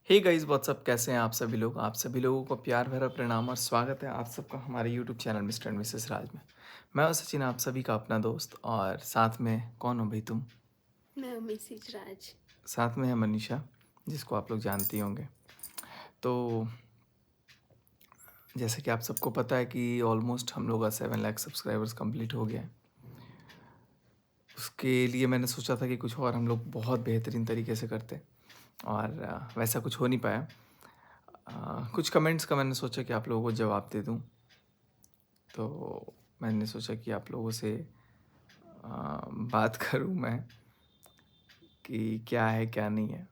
Hey guys what's up, कैसे हैं आप सभी लोगों को प्यार भरा प्रणाम और स्वागत है आप सबका हमारे YouTube channel mister and missus Raj में। मैं हूं सचिन, आप सभी का अपना दोस्त, और साथ में कौन हो भाई तुम? मैं हूँ मिसेज राज। साथ में है मनीषा, जिसको आप लोग जानती होंगे। तो जैसे कि आप सबको पता है कि ऑलमोस्ट हम लोग का 7 लाख सब्सक्राइबर्स कंप्लीट हो गया है। उसके लिए मैंने सोचा था कि कुछ और हम लोग बहुत बेहतरीन तरीके से करते, और वैसा कुछ हो नहीं पाया। कुछ कमेंट्स का मैंने सोचा कि आप लोगों को जवाब दे दूं। तो मैंने सोचा कि आप लोगों से बात करूं मैं कि क्या है क्या नहीं है।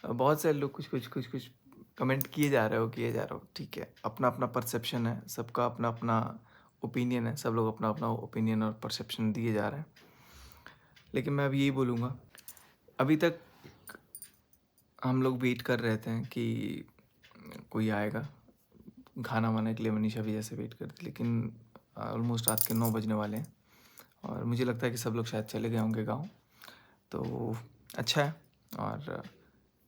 बहुत सारे लोग कुछ कमेंट किए जा रहे हो, ठीक है, अपना अपना परसेप्शन है, सबका अपना अपना ओपिनियन है, सब लोग अपना अपना ओपिनियन और परसेप्शन दिए जा रहे हैं। लेकिन मैं अब यही बोलूँगा, अभी तक हम लोग वेट कर रहे थे कि कोई आएगा खाना वाना के लिए। मनीषा भी जैसे वेट करती, लेकिन ऑलमोस्ट रात के 9 बजने वाले हैं और मुझे लगता है कि सब लोग शायद चले गए होंगे गाँव। तो अच्छा है, और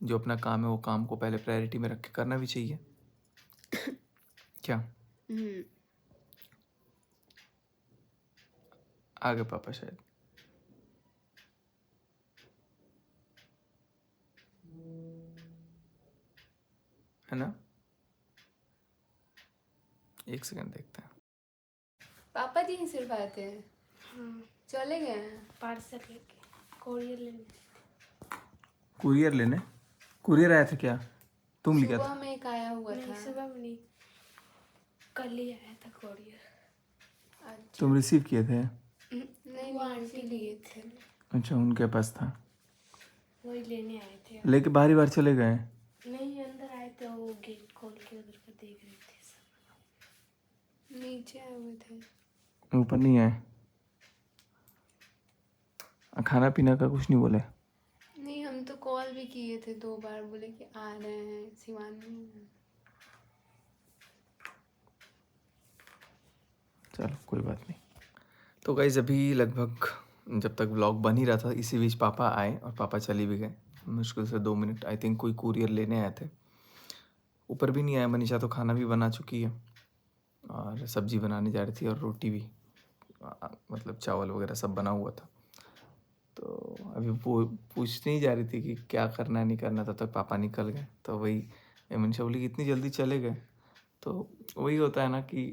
जो अपना काम है वो काम को पहले प्रायोरिटी में रख के करना भी चाहिए। क्या हम्म। आ गए पापा शायद, है ना? एक सेकंड देखते हैं। पापा जी ही सिर्फ आते हैं। हाँ, चले गए हैं। पार्सल लेके कोरियर लेने। कुरियर आया था क्या? तुम लिखा सुबह था? में एक आया हुआ नहीं, था। सुबह में नहीं, कल ही आया था कोरियर। अच्छा। तुम रिसीव किए थे? नहीं वो नहीं, आंटी लिए थे, अच्छा, उनके पास था, वही लेने आए थे। लेके बारी बार चले गए। नहीं, अंदर आए थे, वो गेट खोल के उधर का देख रहे थे सब। नीचे आए हुए थे। ऊपर नहीं आए? खाना पीना का कुछ नहीं बोले? नहीं, हम तो कॉल भी किए थे 2 बार, बोले कि आ रहे हैं शिवानी। चलो कोई बात नहीं। तो गाइस अभी लगभग, जब तक व्लॉग बन ही रहा था, इसी बीच पापा आए और पापा चले भी गए। मुश्किल से 2 मिनट, आई थिंक कोई कुरियर लेने आए थे। ऊपर भी नहीं आया। मनीषा तो खाना भी बना चुकी है और सब्जी बनाने जा रही थी, और रोटी भी, मतलब चावल वगैरह सब बना हुआ था। तो अभी वो पूछने ही जा रही थी कि क्या करना है नहीं करना, तब तक पापा निकल गए। तो वही मनीषा बोली कि इतनी जल्दी चले गए। तो वही होता है ना कि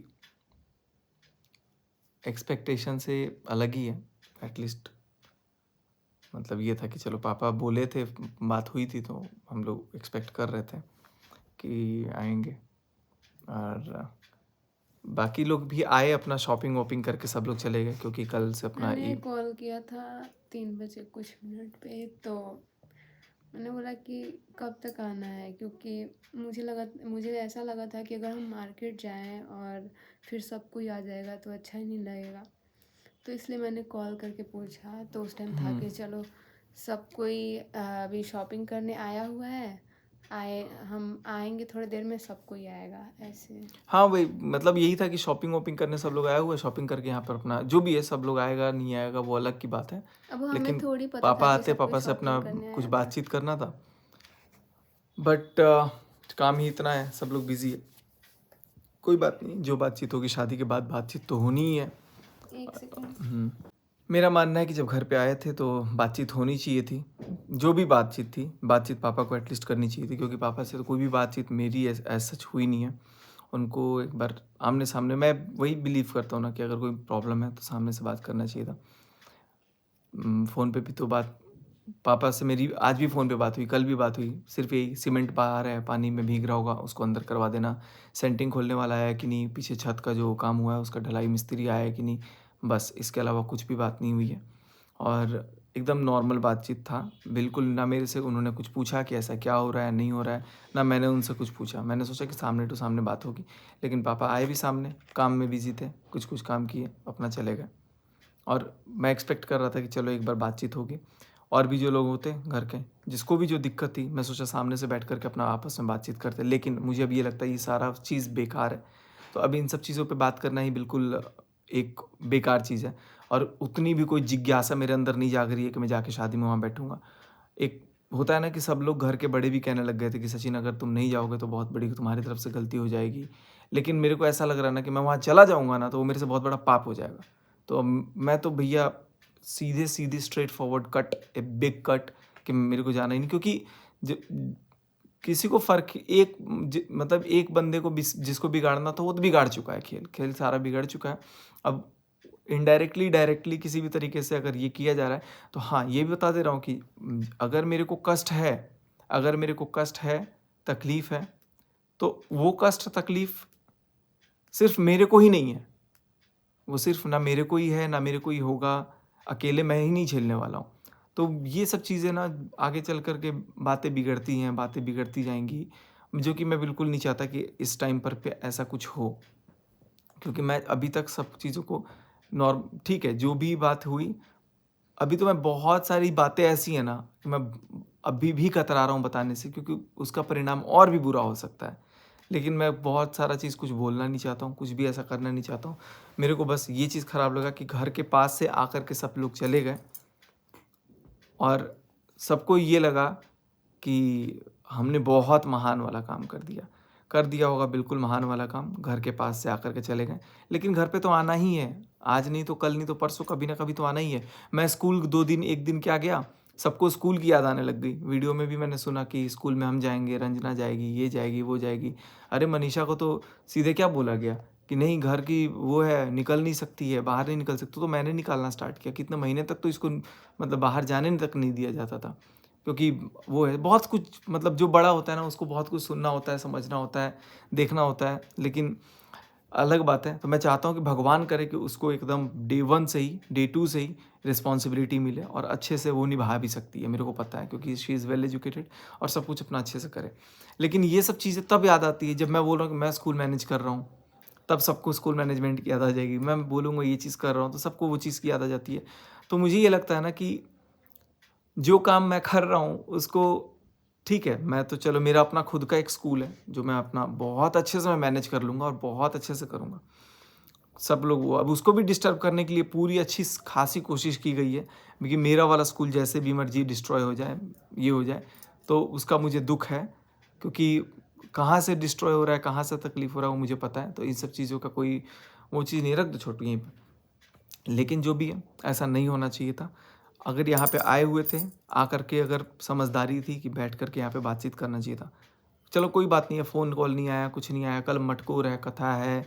एक्सपेक्टेशन से अलग ही है। एटलीस्ट मतलब ये था कि चलो पापा बोले थे, बात हुई थी, तो हम लोग एक्सपेक्ट कर रहे थे कि आएंगे। और बाकी लोग भी आए, अपना शॉपिंग वॉपिंग करके सब लोग चले गए, क्योंकि कल से अपना मैंने कॉल किया था 3 बजे कुछ मिनट पे, तो मैंने बोला कि कब तक आना है, क्योंकि मुझे ऐसा लगा था कि अगर हम मार्केट जाएं और फिर सब कोई आ जाएगा तो अच्छा ही नहीं लगेगा। तो इसलिए मैंने कॉल करके पूछा, तो उस टाइम था कि चलो सब कोई अभी शॉपिंग करने आया हुआ है, हम आएंगे थोड़ी देर में, सब कोई आएगा ऐसे। हाँ वही, मतलब यही था कि शॉपिंग वॉपिंग करने सब लोग आए हुए, शॉपिंग करके यहाँ पर अपना जो भी है, सब लोग आएगा नहीं आएगा वो अलग की बात है। अब हमें लेकिन थोड़ी पता था पापा कि आते, सब कोई पापा से अपना शॉपिंग करने कुछ आया था। बातचीत करना था। बट काम ही इतना है, सब लोग बिजी है। कोई बात नहीं, जो बातचीत होगी शादी के बाद, बातचीत तो होनी ही है। एक सेकंड। मेरा मानना है कि जब घर पे आए थे तो बातचीत होनी चाहिए थी। जो भी बातचीत थी, बातचीत पापा को एटलीस्ट करनी चाहिए थी, क्योंकि पापा से तो कोई भी बातचीत मेरी एज सच हुई नहीं है। उनको एक बार आमने सामने, मैं वही बिलीव करता हूँ ना कि अगर कोई प्रॉब्लम है तो सामने से बात करना चाहिए था। फ़ोन पे भी तो बात, पापा से मेरी आज भी फ़ोन पे बात हुई, कल भी बात हुई। सिर्फ यही, सीमेंट बाहर है, पानी में भीग रहा होगा, उसको अंदर करवा देना, सेंटिंग खोलने वाला आया है कि नहीं, पीछे छत का जो काम हुआ है उसका ढलाई मिस्त्री आया है कि नहीं, बस इसके अलावा कुछ भी बात नहीं हुई है। और एकदम नॉर्मल बातचीत था, बिल्कुल ना मेरे से उन्होंने कुछ पूछा कि ऐसा क्या हो रहा है, नहीं हो रहा है, ना मैंने उनसे कुछ पूछा। मैंने सोचा कि सामने टू सामने बात होगी, लेकिन पापा आए भी सामने, काम में बिजी थे, कुछ कुछ काम किए, अपना चले गए। और मैं एक्सपेक्ट कर रहा था कि चलो एक बार बातचीत होगी, और भी जो लोग होते घर के, जिसको भी जो दिक्कत थी, मैं सोचा सामने से बैठ करके अपना आपस में बातचीत करते। लेकिन मुझे अब ये लगता है ये सारा चीज़ बेकार है। तो अभी इन सब चीज़ों पे बात करना ही बिल्कुल एक बेकार चीज़ है, और उतनी भी कोई जिज्ञासा मेरे अंदर नहीं जाग रही है कि मैं जाके शादी में वहाँ बैठूँगा। एक होता है ना कि सब लोग घर के बड़े भी कहने लग गए थे कि सचिन अगर तुम नहीं जाओगे तो बहुत बड़ी तुम्हारी तरफ से गलती हो जाएगी। लेकिन मेरे को ऐसा लग रहा है ना कि मैं वहाँ चला जाऊँगा ना तो वो मेरे से बहुत बड़ा पाप हो जाएगा। तो अब मैं तो भैया सीधे-सीधे straightforward cut, a big cut कि मेरे को जाना ही नहीं, क्योंकि ज किसी को फ़र्क एक मतलब एक बंदे को जिसको बिगाड़ना था वो तो बिगाड़ चुका है, खेल सारा बिगड़ चुका है। अब इनडायरेक्टली डायरेक्टली किसी भी तरीके से अगर ये किया जा रहा है तो हाँ, ये भी बता दे रहा हूँ कि अगर मेरे को कष्ट है, तकलीफ़ है, तो वो कष्ट तकलीफ़ सिर्फ़ मेरे को ही नहीं है। वो सिर्फ़ ना मेरे को ही है, ना मेरे को ही होगा, अकेले मैं ही नहीं झेलने वाला हूँ। तो ये सब चीज़ें ना आगे चल कर के बातें बिगड़ती हैं, बातें बिगड़ती जाएँगी, जो कि मैं बिल्कुल नहीं चाहता कि इस टाइम पर पे ऐसा कुछ हो। क्योंकि मैं अभी तक सब चीज़ों को ठीक है, जो भी बात हुई, अभी तो मैं बहुत सारी बातें ऐसी हैं ना, कि मैं अभी भी कतरा रहा हूँ बताने से, क्योंकि उसका परिणाम और भी बुरा हो सकता है। लेकिन मैं बहुत सारा चीज़ कुछ बोलना नहीं चाहता हूँ, कुछ भी ऐसा करना नहीं चाहता हूँ। मेरे को बस ये चीज़ ख़राब लगा कि घर के पास से आकर के सब लोग चले गए और सबको ये लगा कि हमने बहुत महान वाला काम कर दिया होगा बिल्कुल महान वाला काम, घर के पास से आकर के चले गए। लेकिन घर पे तो आना ही है, आज नहीं तो कल नहीं तो परसों कभी ना कभी तो आना ही है। मैं स्कूल 2 दिन 1 दिन क्या गया, सबको स्कूल की याद आने लग गई। वीडियो में भी मैंने सुना कि स्कूल में हम जाएँगे, रंजना जाएगी, ये जाएगी, वो जाएगी। अरे मनीषा को तो सीधे क्या बोला गया कि नहीं घर की वो है, निकल नहीं सकती है, बाहर नहीं निकल सकती, तो मैंने निकालना स्टार्ट किया। कितने महीने तक तो इसको मतलब बाहर जाने तक नहीं दिया जाता था। क्योंकि वो है बहुत कुछ, मतलब जो बड़ा होता है ना उसको बहुत कुछ सुनना होता है, समझना होता है, देखना होता है। लेकिन अलग बात है, तो मैं चाहता हूँ कि भगवान करे कि उसको एकदम डे 1 से ही, डे 2 से ही रिस्पॉन्सिबिलिटी मिले और अच्छे से वो निभा भी सकती है, मेरे को पता है, क्योंकि शी इज़ वेल एजुकेटेड और सब कुछ अपना अच्छे से करे। लेकिन ये सब चीज़ें तब याद आती है जब मैं बोल रहा हूँ कि मैं स्कूल मैनेज कर रहा हूँ, तब सबको स्कूल मैनेजमेंट की याद आ जाएगी। मैं बोलूँगा ये चीज़ कर रहा हूँ तो सबको वो चीज़ की याद आ जाती है। तो मुझे ये लगता है ना कि जो काम मैं कर रहा हूँ उसको, ठीक है, मैं तो चलो मेरा अपना खुद का एक स्कूल है, जो मैं अपना बहुत अच्छे से मैं मैनेज कर लूँगा और बहुत अच्छे से करूँगा। सब लोग वो अब उसको भी डिस्टर्ब करने के लिए पूरी अच्छी ख़ासी कोशिश की गई है, कि मेरा वाला स्कूल जैसे भी मर्ज़ी डिस्ट्रॉय हो जाए, ये हो जाए, तो उसका मुझे दुःख है, क्योंकि कहाँ से डिस्ट्रॉय हो रहा है, कहाँ से तकलीफ़ हो रहा है वो मुझे पता है। तो इन सब चीज़ों का कोई वो चीज़ नहीं, रख दो छोटू यहीं पे। लेकिन जो भी है, ऐसा नहीं होना चाहिए था। अगर यहाँ पे आए हुए थे, आकर के अगर समझदारी थी कि बैठ कर के यहाँ पे बातचीत करना चाहिए था। चलो कोई बात नहीं है, फ़ोन कॉल नहीं आया, कुछ नहीं आया, कल मटकोर है, कथा है,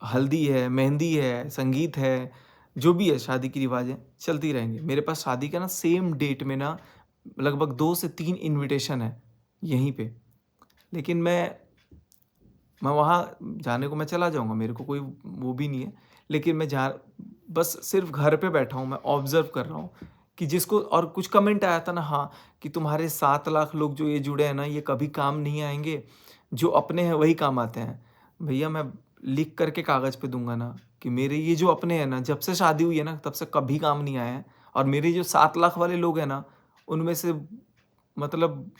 हल्दी है, मेहंदी है, संगीत है, जो भी है शादी की रिवाज़ें चलती रहेंगी। मेरे पास शादी का ना सेम डेट में ना लगभग 2 से 3 इन्विटेशन है यहीं पे। लेकिन मैं वहाँ जाने को मैं चला जाऊँगा, मेरे को कोई वो भी नहीं है। लेकिन मैं बस सिर्फ़ घर पे बैठा हूँ, मैं ऑब्ज़र्व कर रहा हूँ कि जिसको और कुछ कमेंट आया था ना, हाँ, कि तुम्हारे 7 लाख लोग जो ये जुड़े हैं ना, ये कभी काम नहीं आएँगे, जो अपने हैं वही काम आते हैं। भैया मैं लिख कर के कागज़ पे दूँगा ना कि मेरे ये जो अपने हैं ना, जब से शादी हुई है ना, तब से कभी काम नहीं आए हैं, और मेरे जो 7 लाख वाले लोग हैं ना, उनमें से मतलब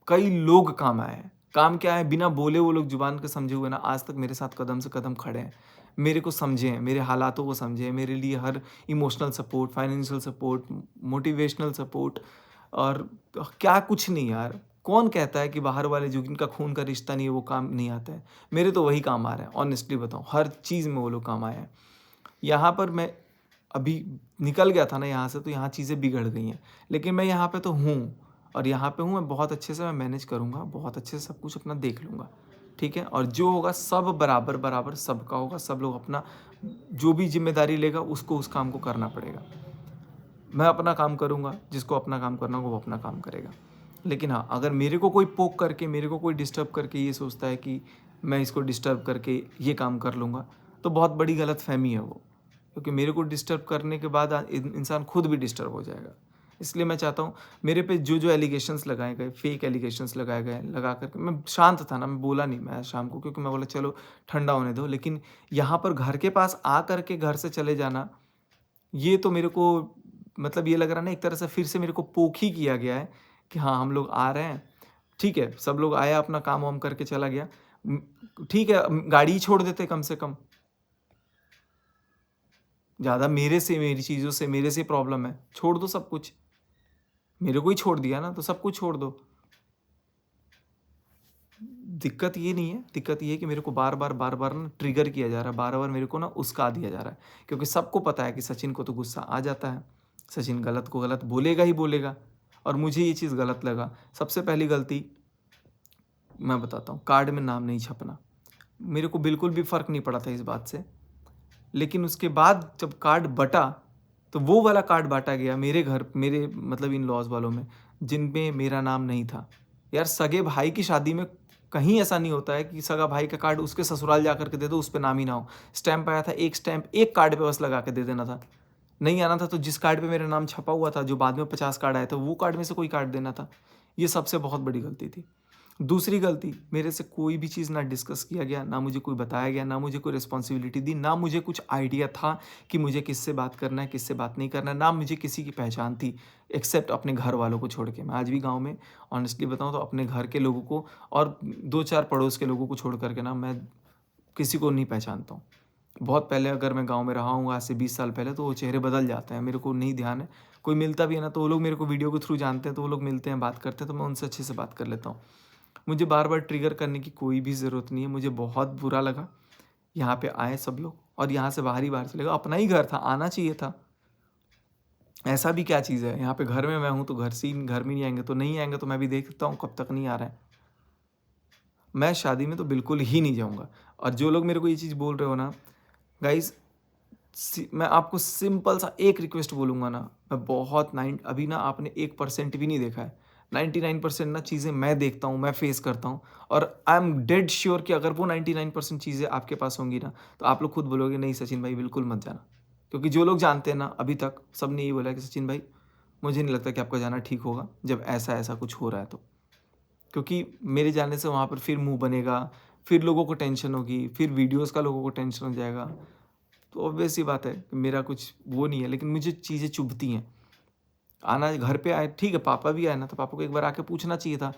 कई लोग काम आए हैं। काम क्या है, बिना बोले वो लोग ज़ुबान के समझे हुए ना आज तक मेरे साथ कदम से कदम खड़े हैं। मेरे को समझे हैं, मेरे हालातों को समझे हैं, मेरे लिए हर emotional support, financial support, motivational support, और क्या कुछ नहीं यार। कौन कहता है कि बाहर वाले जो जिनका खून का रिश्ता नहीं है वो काम नहीं आता है? मेरे तो वही काम आ रहे हैं, ऑनेस्टली बताऊँ, हर चीज़ में वो लोग काम आए हैं। यहाँ पर मैं अभी निकल गया था ना यहाँ से, तो यहाँ चीज़ें बिगड़ गई हैं। लेकिन मैं यहाँ पे तो हूँ, और यहाँ पे हूँ, मैं बहुत अच्छे से मैं मैनेज करूँगा, बहुत अच्छे से सब कुछ अपना देख लूँगा, ठीक है? और जो होगा सब बराबर-बराबर सबका होगा, सब लोग अपना जो भी ज़िम्मेदारी लेगा उसको उस काम को करना पड़ेगा। मैं अपना काम करूँगा, जिसको अपना काम करना होगा वो अपना काम करेगा। लेकिन हाँ, अगर मेरे को कोई पोक करके, मेरे को कोई डिस्टर्ब करके ये सोचता है कि मैं इसको डिस्टर्ब करके ये काम कर लूँगा, तो बहुत बड़ी गलतफ़हमी है वो। क्योंकि मेरे को डिस्टर्ब करने के बाद इंसान खुद भी डिस्टर्ब हो जाएगा। इसलिए मैं चाहता हूँ मेरे पे जो एलिगेशंस लगाए गए, फेक एलिगेशंस लगाए गए, लगा कर के मैं शांत था ना, मैं बोला नहीं मैं शाम को, क्योंकि मैं बोला चलो ठंडा होने दो। लेकिन यहाँ पर घर के पास आ कर के घर से चले जाना, ये तो मेरे को मतलब ये लग रहा है ना, एक तरह से फिर से मेरे को पोक ही किया गया है कि हाँ, हम लोग आ रहे हैं, ठीक है, सब लोग आया, अपना काम वाम करके चला गया। ठीक है, गाड़ी ही छोड़ देते कम से कम। ज़्यादा मेरे से, मेरी चीज़ों से, मेरे से प्रॉब्लम है, छोड़ दो सब कुछ। मेरे को ही छोड़ दिया ना, तो सबको छोड़ दो। दिक्कत ये नहीं है, दिक्कत ये है कि मेरे को बार-बार ना ट्रिगर किया जा रहा है, बार-बार मेरे को ना उस्का दिया जा रहा है। क्योंकि सबको पता है कि सचिन को तो गुस्सा आ जाता है, सचिन गलत को गलत बोलेगा ही बोलेगा, और मुझे ये चीज़ गलत लगा। सबसे पहली गलती मैं बताता हूँ, कार्ड में नाम नहीं छपना। मेरे को बिल्कुल भी फ़र्क नहीं पड़ा था इस बात से, लेकिन उसके बाद जब कार्ड बँटा, तो वो वाला कार्ड बाँटा गया मेरे मतलब इन-लॉज़ वालों में, जिनमें मेरा नाम नहीं था। यार, सगे भाई की शादी में कहीं ऐसा नहीं होता है कि सगा भाई का कार्ड उसके ससुराल जा कर के दे दो, उस पे नाम ही ना हो। स्टैम्प आया था, एक स्टैम्प एक कार्ड पे बस लगा के दे देना था। नहीं आना था तो जिस कार्ड पे मेरा नाम छपा हुआ था, जो बाद में 50 कार्ड आए थे, वो कार्ड में से कोई कार्ड देना था। ये सबसे बहुत बड़ी गलती थी। दूसरी गलती, मेरे से कोई भी चीज़ ना डिस्कस किया गया, ना मुझे कोई बताया गया, ना मुझे कोई रिस्पॉन्सिबिलिटी दी, ना मुझे कुछ आइडिया था कि मुझे किससे बात करना है, किससे बात नहीं करना है, ना मुझे किसी की पहचान थी, एक्सेप्ट अपने घर वालों को छोड़ के। मैं आज भी गाँव में ऑनेस्टली बताऊँ तो अपने घर के लोगों को और 2-4 पड़ोस के लोगों को छोड़ कर के ना मैं किसी को नहीं पहचानता हूँ। बहुत पहले अगर मैं गाँव में रहा हूँ आज से 20 साल पहले, तो वो चेहरे बदल जाते हैं, मेरे को नहीं ध्यान है। कोई मिलता भी है ना, तो वो लोग मेरे को वीडियो के थ्रू जानते हैं, तो वो लोग मिलते हैं, बात करते हैं, तो मैं उनसे अच्छे से बात कर लेता हूँ। मुझे बार-बार ट्रिगर करने की कोई भी ज़रूरत नहीं है। मुझे बहुत बुरा लगा, यहाँ पे आए सब लोग और यहाँ से बाहर ही बाहर चले गए। अपना ही घर था, आना चाहिए था। ऐसा भी क्या चीज़ है, यहाँ पे घर में मैं हूँ तो घर में नहीं आएँगे तो नहीं आएँगे, तो मैं भी देखता हूँ कब तक नहीं आ रहा है। मैं शादी में तो बिल्कुल ही नहीं जाऊँगा। और जो लोग मेरे को ये चीज़ बोल रहे हो ना, गाइज़, मैं आपको सिंपल सा एक रिक्वेस्ट बोलूँगा ना, मैं बहुत नाइन अभी ना आपने 1% भी नहीं देखा है। 99% ना चीज़ें मैं देखता हूँ, मैं फेस करता हूँ, और आई एम डेड श्योर कि अगर वो 99% चीज़ें आपके पास होंगी ना, तो आप लोग खुद बोलोगे नहीं सचिन भाई बिल्कुल मत जाना। क्योंकि जो लोग जानते हैं ना, अभी तक सब ने यही बोला है कि सचिन भाई, मुझे नहीं लगता कि आपका जाना ठीक होगा जब ऐसा-ऐसा कुछ हो रहा है तो। क्योंकि मेरे जाने से वहाँ पर फिर मुँह बनेगा, फिर लोगों को टेंशन होगी, फिर वीडियोज़ का लोगों को टेंशन हो जाएगा। तो ऑब्वियस सी बात है कि मेरा कुछ वो नहीं है, लेकिन मुझे चीज़ें चुभती हैं। आना घर पे आए, ठीक है, पापा भी आए ना, तो पापा को एक बार आके पूछना चाहिए था।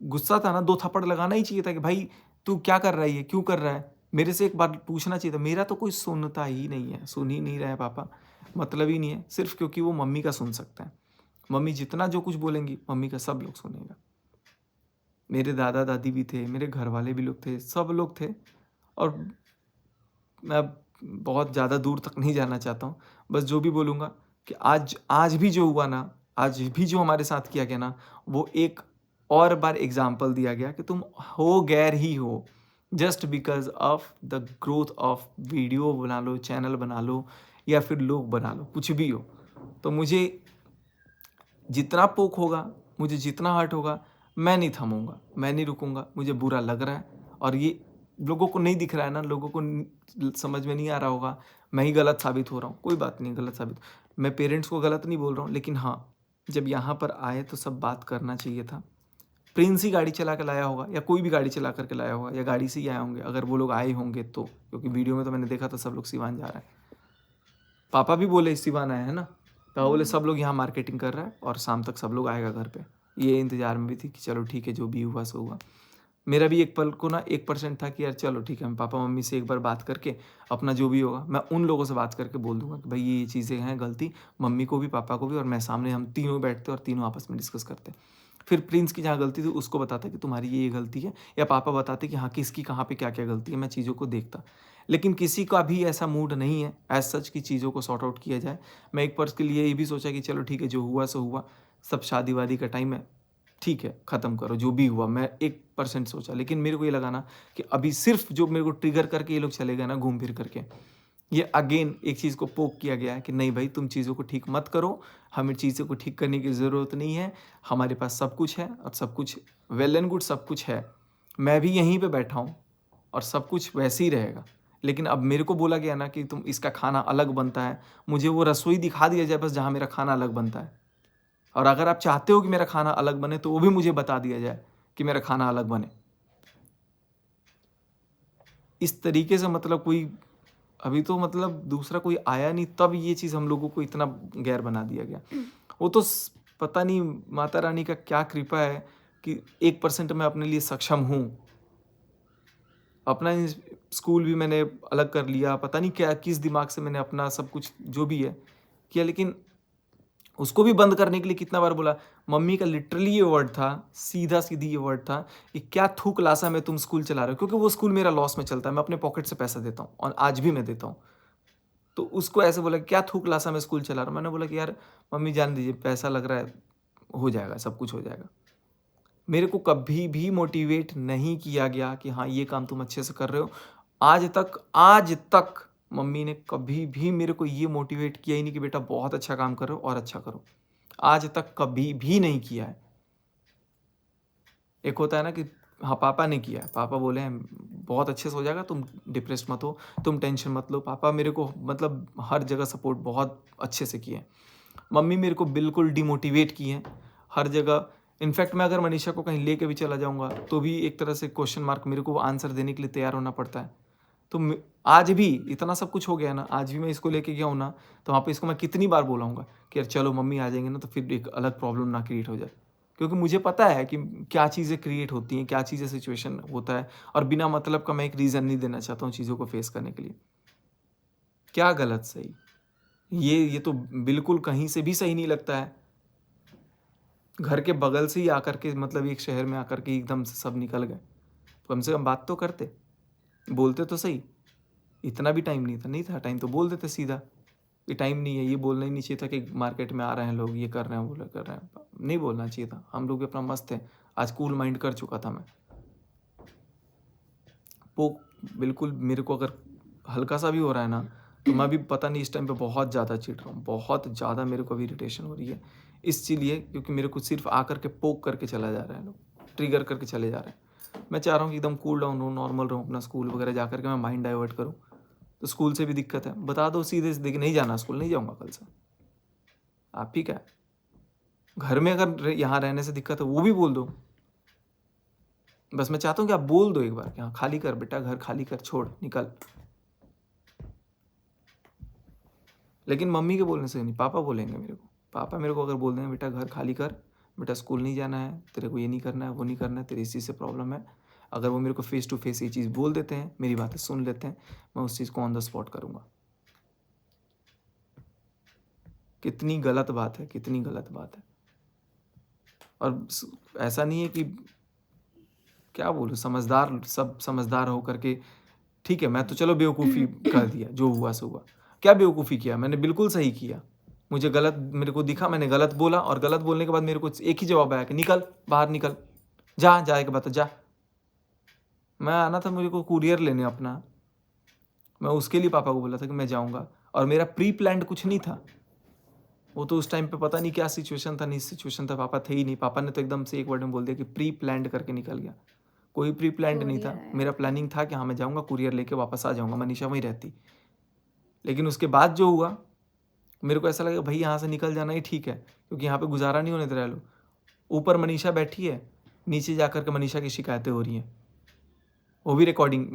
गुस्सा था ना, 2 थप्पड़ लगाना ही चाहिए था कि भाई तू क्या कर रहा है ये? क्यों कर रहा है? मेरे से एक बार पूछना चाहिए था। मेरा तो कोई सुनता ही नहीं है, सुन ही नहीं रहा है पापा, मतलब ही नहीं है, सिर्फ़ क्योंकि वो मम्मी का सुन सकता है। मम्मी जितना जो कुछ बोलेंगी, मम्मी का सब लोग सुनेगा। मेरे दादा-दादी भी थे, मेरे घरवाले भी लोग थे, सब लोग थे, और मैं बहुत ज़्यादा दूर तक नहीं जाना चाहता हूँ। बस जो भी बोलूँगा कि आज आज भी जो हुआ ना, आज भी जो हमारे साथ किया गया ना, वो एक और बार एग्ज़ाम्पल दिया गया कि तुम हो गैर ही हो। Just because of the growth of video बना लो, चैनल बना लो, या फिर लोग बना लो, कुछ भी हो। तो मुझे जितना पोक होगा, मुझे जितना हर्ट होगा, मैं नहीं थमूँगा, मैं नहीं रुकूँगा। मुझे बुरा लग रहा है, और ये लोगों को नहीं दिख रहा है ना, लोगों को समझ में नहीं आ रहा होगा, मैं ही गलत साबित हो रहा हूँ। कोई बात नहीं, गलत साबित, मैं पेरेंट्स को गलत नहीं बोल रहा हूँ, लेकिन हाँ, जब यहाँ पर आए तो सब बात करना चाहिए था। प्रिंस ही गाड़ी चला के लाया होगा, या कोई भी गाड़ी चला कर के लाया होगा, या गाड़ी से ही आए होंगे, अगर वो लोग आए होंगे तो, क्योंकि वीडियो में तो मैंने देखा था सब लोग सिवान जा रहा है। पापा भी बोले सिवान आया है ना, पापा बोले सब लोग यहाँ मार्केटिंग कर रहा है और शाम तक सब लोग आएगा घर पे। ये इंतज़ार में भी थी कि चलो ठीक है, जो भी हुआ सो हुआ। मेरा भी एक पल को ना 1% था कि यार चलो ठीक है, मैं पापा मम्मी से एक बार बात करके अपना जो भी होगा मैं उन लोगों से बात करके बोल दूंगा कि भाई ये चीज़ें हैं गलती, मम्मी को भी पापा को भी, और मैं सामने, हम तीनों बैठते और तीनों आपस में डिस्कस करते। फिर प्रिंस की जहाँ गलती थी उसको बताता कि तुम्हारी ये गलती है, या पापा बताते कि हाँ किसकी कहाँ पे क्या क्या गलती है, मैं चीज़ों को देखता। लेकिन किसी का भी ऐसा मूड नहीं है एज सच की चीज़ों को सॉर्ट आउट किया जाए। मैं एक पर्स के लिए ये भी सोचा कि चलो ठीक है, जो हुआ सो हुआ, सब शादी वादी का टाइम है, ठीक है, ख़त्म करो जो भी हुआ। मैं 1% सोचा, लेकिन मेरे को ये लगा ना कि अभी सिर्फ जो मेरे को ट्रिगर करके ये लोग चले गए ना घूम फिर करके, ये अगेन एक चीज़ को पोक किया गया है कि नहीं भाई तुम चीज़ों को ठीक मत करो, हमें चीज़ों को ठीक करने की ज़रूरत नहीं है, हमारे पास सब कुछ है, और सब कुछ वेल एंड गुड सब कुछ है। मैं भी यहीं पे बैठा हूँ और सब कुछ वैसे ही रहेगा। लेकिन अब मेरे को बोला गया ना कि तुम इसका खाना अलग बनता है, मुझे वो रसोई दिखा दिया जाए बस जहाँ मेरा खाना अलग बनता है। और अगर आप चाहते हो कि मेरा खाना अलग बने तो वो भी मुझे बता दिया जाए कि मेरा खाना अलग बने। इस तरीके से मतलब कोई अभी तो मतलब दूसरा कोई आया नहीं, तब ये चीज़ हम लोगों को इतना गैर बना दिया गया। वो तो पता नहीं माता रानी का क्या कृपा है कि 1% मैं अपने लिए सक्षम हूँ। अपना स्कूल भी मैंने अलग कर लिया, पता नहीं क्या किस दिमाग से मैंने अपना सब कुछ जो भी है किया, लेकिन उसको भी बंद करने के लिए कितना बार बोला। मम्मी का लिटरली ये वर्ड था, सीधा सीधी ये वर्ड था कि क्या थूक लासा में तुम स्कूल चला रहे हो, क्योंकि वो स्कूल मेरा लॉस में चलता है, मैं अपने पॉकेट से पैसा देता हूँ और आज भी मैं देता हूँ। तो उसको ऐसे बोला क्या थूक लासा में स्कूल चला रहा हूँ। मैंने बोला कि यार मम्मी जान दीजिए, पैसा लग रहा है, हो जाएगा, सब कुछ हो जाएगा। मेरे को कभी भी मोटिवेट नहीं किया गया कि हाँ ये काम तुम अच्छे से कर रहे हो। आज तक मम्मी ने कभी भी मेरे को ये मोटिवेट किया ही नहीं कि बेटा बहुत अच्छा काम कर रहे हो और अच्छा करो। आज तक कभी भी नहीं किया है। एक होता है ना कि हाँ पापा ने किया है, पापा बोले हैं बहुत अच्छे से हो जाएगा, तुम डिप्रेस्ड मत हो, तुम टेंशन मत लो। पापा मेरे को मतलब हर जगह सपोर्ट बहुत अच्छे से किए हैं। मम्मी मेरे को बिल्कुल डिमोटिवेट की हैं हर जगह। इनफैक्ट मैं अगर मनीषा को कहीं लेके भी चला जाऊंगा तो भी एक तरह से क्वेश्चन मार्क, मेरे को आंसर देने के लिए तैयार होना पड़ता है। तो आज भी इतना सब कुछ हो गया ना, आज भी मैं इसको लेके गया हूँ ना, तो वहाँ पे इसको मैं कितनी बार बोलाऊंगा कि यार चलो मम्मी आ जाएंगे ना तो फिर एक अलग प्रॉब्लम ना क्रिएट हो जाए। क्योंकि मुझे पता है कि क्या चीज़ें क्रिएट होती हैं, क्या चीज़ें सिचुएशन होता है, और बिना मतलब का मैं एक रीज़न नहीं देना चाहता हूँ चीज़ों को फेस करने के लिए। क्या गलत सही, ये तो बिल्कुल कहीं से भी सही नहीं लगता है। घर के बगल से ही आकर के, मतलब एक शहर में आकर के एकदम से सब निकल गए, तो कम से कम बात तो करते, बोलते तो सही। इतना भी टाइम नहीं था, नहीं था टाइम तो बोल देते सीधा कि टाइम नहीं है। ये बोलना ही नहीं चाहिए था कि मार्केट में आ रहे हैं लोग, ये कर रहे हैं, वो कर रहे हैं, नहीं बोलना चाहिए था। हम लोग भी अपना मस्त थे। आज कूल माइंड कर चुका था मैं। वो बिल्कुल मेरे को अगर हल्का सा भी हो रहा है ना, तो मैं भी पता नहीं इस टाइम पे बहुत ज़्यादा चिढ़ रहा हूँ, बहुत ज़्यादा मेरे को अभी इरिटेशन हो रही है इसलिए, क्योंकि मेरे को सिर्फ आकर के पोक करके चला जा रहा है लोग, ट्रिगर करके चले जा रहे हैं। मैं चाह रहा हूँ कि एकदम कूल डाउन रहूँ, नॉर्मल रहूँ, अपना स्कूल वगैरह जा करके मैं माइंड डाइवर्ट करूँ। तो स्कूल से भी दिक्कत है, बता दो सीधे से, नहीं जाना स्कूल, नहीं जाऊँगा कल से। आप ही क्या है, घर में अगर यहाँ रहने से दिक्कत है वो भी बोल दो। बस मैं चाहता हूँ कि आप बोल दो एक बार कि हाँ खाली कर बेटा, घर खाली कर, छोड़, निकल। लेकिन मम्मी के बोलने से नहीं, पापा बोलेंगे मेरे को। पापा मेरे को अगर बोल देंगे बेटा घर खाली कर, बेटा स्कूल नहीं जाना है, तेरे को ये नहीं करना है, वो नहीं करना है, तेरी इस चीज़ से प्रॉब्लम है, अगर वो मेरे को फेस टू फेस ये चीज़ बोल देते हैं, मेरी बातें सुन लेते हैं, मैं उस चीज़ को ऑन द स्पॉट करूँगा। कितनी गलत बात है, कितनी गलत बात है। और ऐसा नहीं है कि क्या बोलूँ, समझदार, सब समझदार हो करके, ठीक है मैं तो चलो बेवकूफ़ी कर दिया, जो हुआ सो हुआ। क्या बेवकूफ़ी किया मैंने, बिल्कुल सही किया। मुझे गलत, मेरे को दिखा, मैंने गलत बोला, और गलत बोलने के बाद मेरे को एक ही जवाब आया कि निकल बाहर, निकल, जा, जाए के बता जा। मैं आना था मुझे को कुरियर लेने अपना, मैं उसके लिए पापा को बोला था कि मैं जाऊँगा, और मेरा प्री प्लान्ड कुछ नहीं था। वो तो उस टाइम पे पता नहीं क्या सिचुएशन था, नहीं सिचुएशन था, पापा थे ही नहीं। पापा ने तो एकदम से एक वर्ड में बोल दिया कि प्री प्लान्ड करके निकल गया। कोई प्री प्लान्ड नहीं था, कोरियर आया मेरा था। प्लानिंग था कि हाँ मैं जाऊँगा, कुरियर लेके वापस आ जाऊँगा, मनीषा वहीं रहती। लेकिन उसके बाद जो हुआ, मेरे को ऐसा लगा भाई यहाँ से निकल जाना ही ठीक है, क्योंकि यहाँ पे गुजारा नहीं होने दे रहा है लोग। ऊपर मनीषा बैठी है, नीचे जाकर के मनीषा की शिकायतें हो रही हैं, वो भी रिकॉर्डिंग।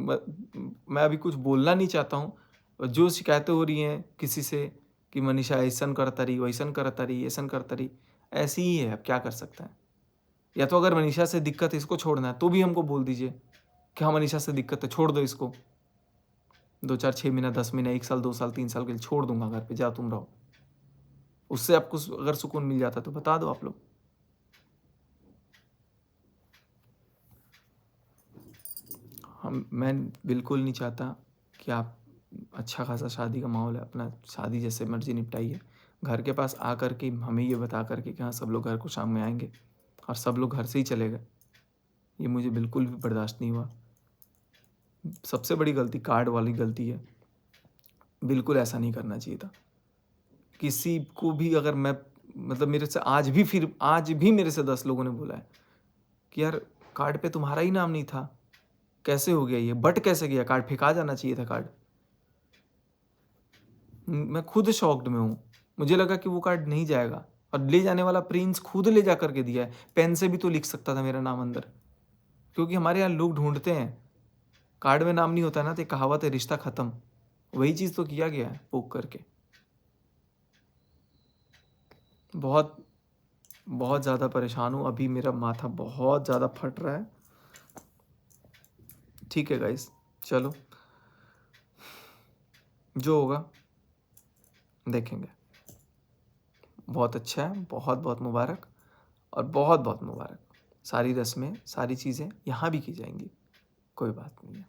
मैं अभी कुछ बोलना नहीं चाहता हूँ। जो शिकायतें हो रही हैं किसी से कि मनीषा ऐसन करता रही, वैसन करता रही, ऐसन करता रही, ऐसी ही है, अब क्या कर सकते हैं। या तो अगर मनीषा से दिक्कत है, इसको छोड़ना है, तो भी हमको बोल दीजिए कि हाँ मनीषा से दिक्कत है, छोड़ दो इसको, 2 4 6 महीना, 10 महीना, 1 साल, 2 साल, 3 साल के लिए छोड़ दूंगा घर पे, जा तुम रहो। उससे आपको अगर सुकून मिल जाता तो बता दो आप लोग। मैं बिल्कुल नहीं चाहता कि आप, अच्छा खासा शादी का माहौल है, अपना शादी जैसे मर्जी निपटाइए। घर के पास आकर के हमें ये बता करके कि हाँ सब लोग घर को शाम में आएंगे और सब लोग घर से ही चले गए, ये मुझे बिल्कुल भी बर्दाश्त नहीं हुआ। सबसे बड़ी गलती कार्ड वाली गलती है, बिल्कुल ऐसा नहीं करना चाहिए था। किसी को भी अगर मैं, मतलब मेरे से आज भी मेरे से 10 लोगों ने बोला है कि यार कार्ड पे तुम्हारा ही नाम नहीं था, कैसे हो गया ये, बट कैसे गया कार्ड, फेंका जाना चाहिए था कार्ड। मैं खुद शॉक्ड में हूँ, मुझे लगा कि वो कार्ड नहीं जाएगा, और ले जाने वाला प्रिंस खुद ले जा करके दिया है। पेन से भी तो लिख सकता था मेरा नाम अंदर, क्योंकि हमारे यहाँ लोग ढूंढते हैं, कार्ड में नाम नहीं होता ना तो कहावत है रिश्ता खत्म, वही चीज़ तो किया गया है पोक करके। बहुत बहुत ज़्यादा परेशान हूँ अभी, मेरा माथा बहुत ज़्यादा फट रहा है। ठीक है गाइस, चलो जो होगा देखेंगे। बहुत अच्छा है, बहुत बहुत मुबारक और बहुत बहुत मुबारक। सारी रस्में, सारी चीज़ें यहाँ भी की जाएंगी, कोई बात नहीं है।